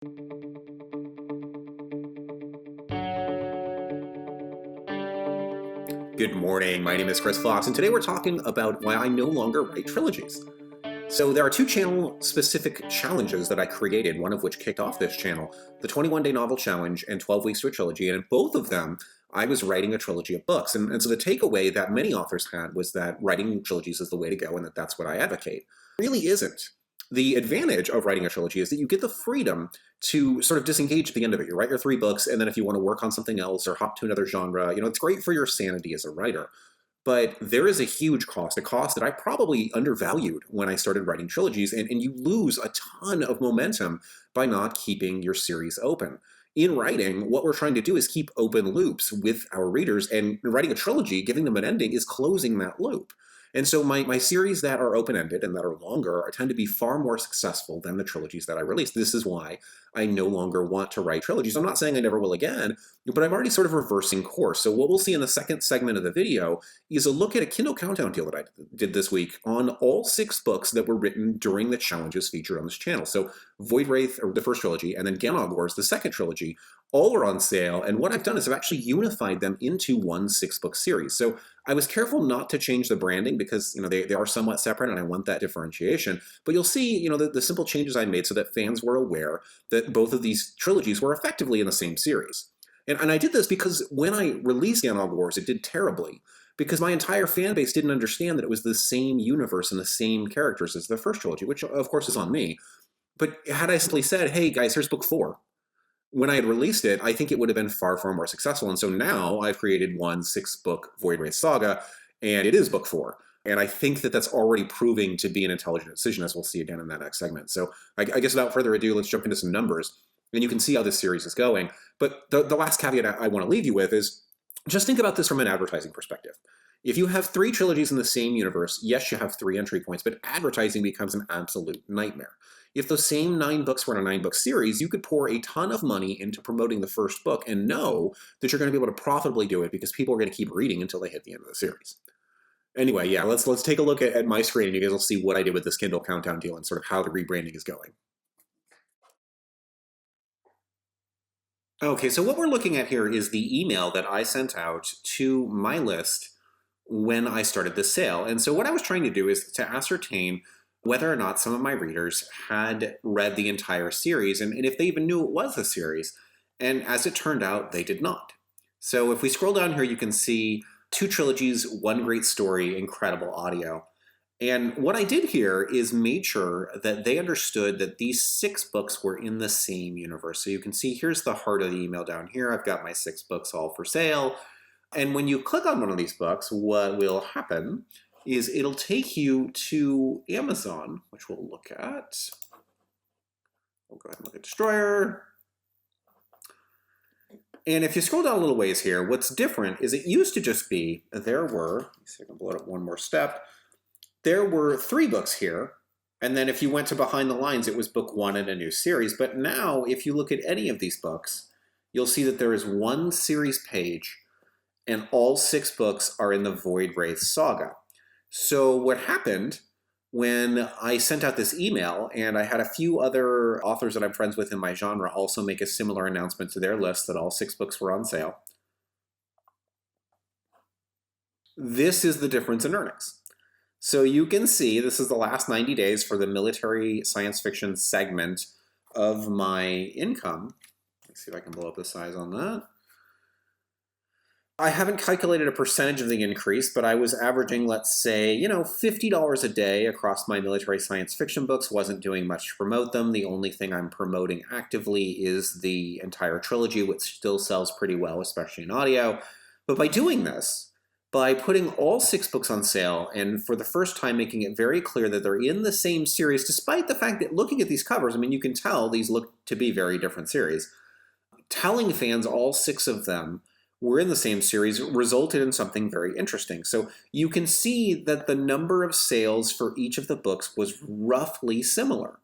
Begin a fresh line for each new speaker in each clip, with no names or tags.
Good morning, my name is Chris Fox, and today we're talking about why I no longer write trilogies. So there are two channel-specific challenges that I created, one of which kicked off this channel, the 21-Day Novel Challenge and 12 Weeks to a Trilogy, and in both of them, I was writing a trilogy of books. And so the takeaway that many authors had was that writing trilogies is the way to go and that that's what I advocate. It really isn't. The advantage of writing a trilogy is that you get the freedom to sort of disengage at the end of it. You write your 3 books, and then if you want to work on something else or hop to another genre, it's great for your sanity as a writer. But there is a huge cost, a cost that I probably undervalued when I started writing trilogies, and you lose a ton of momentum by not keeping your series open. In writing, what we're trying to do is keep open loops with our readers, and writing a trilogy, giving them an ending, is closing that loop. And so my series that are open-ended and that are longer tend to be far more successful than the trilogies that I release. This is why I no longer want to write trilogies. I'm not saying I never will again, but I'm already sort of reversing course. So what we'll see in the second segment of the video is a look at a Kindle Countdown deal that I did this week on all 6 books that were written during the challenges featured on this channel. So Void Wraith, or the first trilogy, and then Ganog Wars, the second trilogy, all are on sale. And what I've done is I've actually unified them into one 6-book series. So I was careful not to change the branding because they are somewhat separate and I want that differentiation. But you'll see the simple changes I made so that fans were aware that both of these trilogies were effectively in the same series. And I did this because when I released Ganog Wars, it did terribly because my entire fan base didn't understand that it was the same universe and the same characters as the first trilogy, which of course is on me. But had I simply said, hey guys, here's book 4, when I had released it, I think it would have been far, far more successful. And so now I've created one 6-book Void Wraith saga, and it is book 4. And I think that that's already proving to be an intelligent decision, as we'll see again in that next segment. So I guess without further ado, let's jump into some numbers, and you can see how this series is going. But the last caveat I want to leave you with is just think about this from an advertising perspective. If you have 3 trilogies in the same universe, yes, you have 3 entry points, but advertising becomes an absolute nightmare. If those same 9 books were in a 9-book series, you could pour a ton of money into promoting the first book and know that you're going to be able to profitably do it because people are going to keep reading until they hit the end of the series. Anyway, yeah, let's take a look at my screen and you guys will see what I did with this Kindle Countdown deal and sort of how the rebranding is going. Okay, so what we're looking at here is the email that I sent out to my list when I started the sale. And so what I was trying to do is to ascertain whether or not some of my readers had read the entire series and if they even knew it was a series. And as it turned out, they did not. So if we scroll down here, you can see 2 trilogies, 1 great story, incredible audio. And what I did here is made sure that they understood that these 6 books were in the same universe. So you can see here's the heart of the email down here. I've got my 6 books all for sale. And when you click on one of these books, what will happen is it'll take you to Amazon, which we'll look at. We'll go ahead and look at Destroyer. And if you scroll down a little ways here, what's different is it used to just be, there were, let me see if I can blow it up one more step, there were 3 books here, and then if you went to behind the lines, it was book 1 in a new series. But now, if you look at any of these books, you'll see that there is 1 series page, and all 6 books are in the Void Wraith saga. So what happened when I sent out this email, and I had a few other authors that I'm friends with in my genre also make a similar announcement to their list that all 6 books were on sale. This is the difference in earnings. So you can see this is the last 90 days for the military science fiction segment of my income. Let's see if I can blow up the size on that. I haven't calculated a percentage of the increase, but I was averaging, let's say, $50 a day across my military science fiction books. Wasn't doing much to promote them. The only thing I'm promoting actively is the entire trilogy, which still sells pretty well, especially in audio. But by doing this, by putting all 6 books on sale, and for the first time making it very clear that they're in the same series, despite the fact that looking at these covers, you can tell these look to be very different series. Telling fans all 6 of them were in the same series resulted in something very interesting. So you can see that the number of sales for each of the books was roughly similar.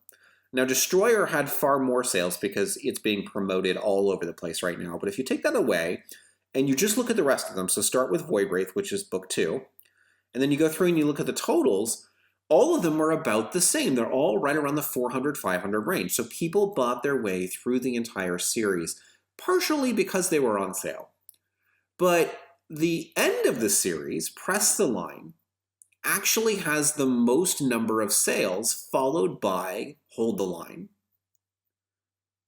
Now, Destroyer had far more sales because it's being promoted all over the place right now. But if you take that away and you just look at the rest of them, so start with Void Wraith, which is book 2, and then you go through and you look at the totals, all of them are about the same. They're all right around the 400, 500 range. So people bought their way through the entire series, partially because they were on sale. But the end of the series, Press the Line, actually has the most number of sales, followed by Hold the Line,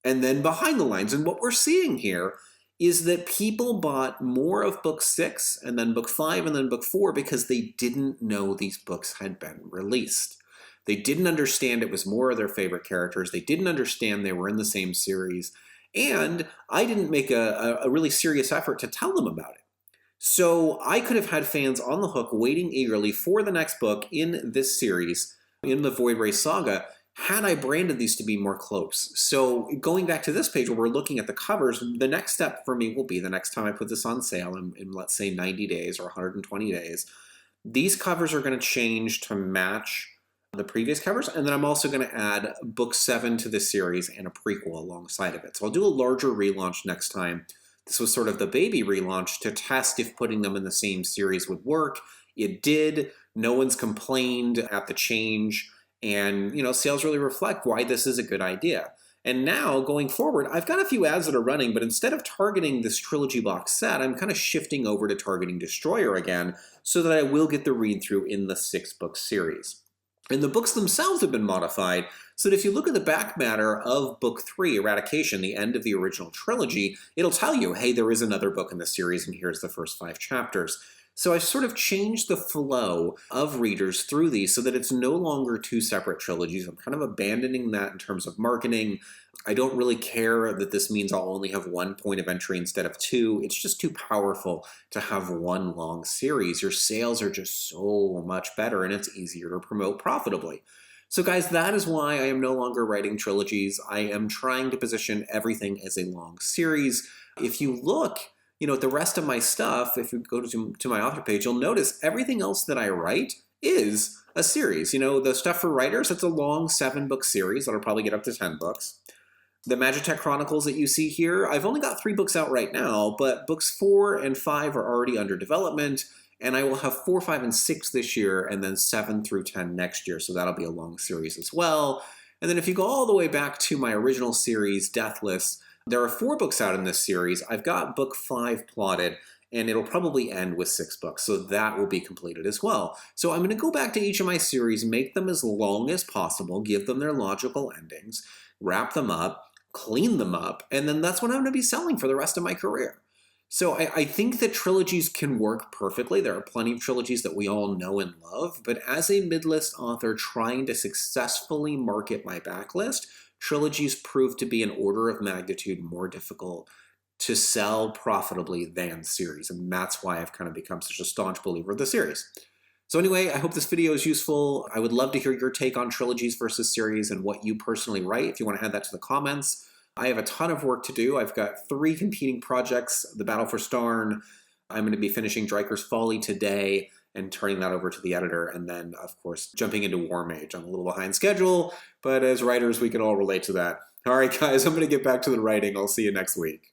and then Behind the Lines. And what we're seeing here is that people bought more of book 6 and then book 5 and then book 4 because they didn't know these books had been released. They didn't understand it was more of their favorite characters. They didn't understand they were in the same series. And I didn't make a really serious effort to tell them about it. So I could have had fans on the hook waiting eagerly for the next book in this series, in the Void Race saga, had I branded these to be more close. So going back to this page where we're looking at the covers, the next step for me will be the next time I put this on sale in let's say 90 days or 120 days, these covers are going to change to match the previous covers, and then I'm also going to add book 7 to this series and a prequel alongside of it. So I'll do a larger relaunch next time. This was sort of the baby relaunch to test if putting them in the same series would work. It did. No one's complained at the change. And, sales really reflect why this is a good idea. And now, going forward, I've got a few ads that are running, but instead of targeting this trilogy box set, I'm kind of shifting over to targeting Destroyer again so that I will get the read-through in the 6-book series. And the books themselves have been modified so that if you look at the back matter of book 3, Eradication, the end of the original trilogy, it'll tell you, hey, there is another book in the series and here's the first 5 chapters. So I've sort of changed the flow of readers through these so that it's no longer 2 separate trilogies. I'm kind of abandoning that in terms of marketing. I don't really care that this means I'll only have 1 point of entry instead of 2. It's just too powerful to have 1 long series. Your sales are just so much better and it's easier to promote profitably. So guys, that is why I am no longer writing trilogies. I am trying to position everything as a long series. If you look, at the rest of my stuff, if you go to my author page, you'll notice everything else that I write is a series. The stuff for writers, it's a long 7-book series that'll probably get up to 10 books. The Magitech Chronicles that you see here, I've only got 3 books out right now, but books 4 and 5 are already under development, and I will have 4, 5, and 6 this year, and then 7 through 10 next year, so that'll be a long series as well. And then if you go all the way back to my original series, Deathless, there are 4 books out in this series. I've got book 5 plotted, and it'll probably end with 6 books, so that will be completed as well. So I'm going to go back to each of my series, make them as long as possible, give them their logical endings, wrap them up, clean them up, and then that's what I'm going to be selling for the rest of my career. So I think that trilogies can work perfectly. There are plenty of trilogies that we all know and love, but as a mid-list author trying to successfully market my backlist, trilogies prove to be an order of magnitude more difficult to sell profitably than series, and that's why I've kind of become such a staunch believer of the series. So anyway, I hope this video is useful. I would love to hear your take on trilogies versus series and what you personally write. If you want to add that to the comments. I have a ton of work to do. I've got 3 competing projects, The Battle for Starn. I'm going to be finishing Dryker's Folly today and turning that over to the editor, and then, of course, jumping into War Mage. I'm a little behind schedule, but as writers, we can all relate to that. All right, guys, I'm going to get back to the writing. I'll see you next week.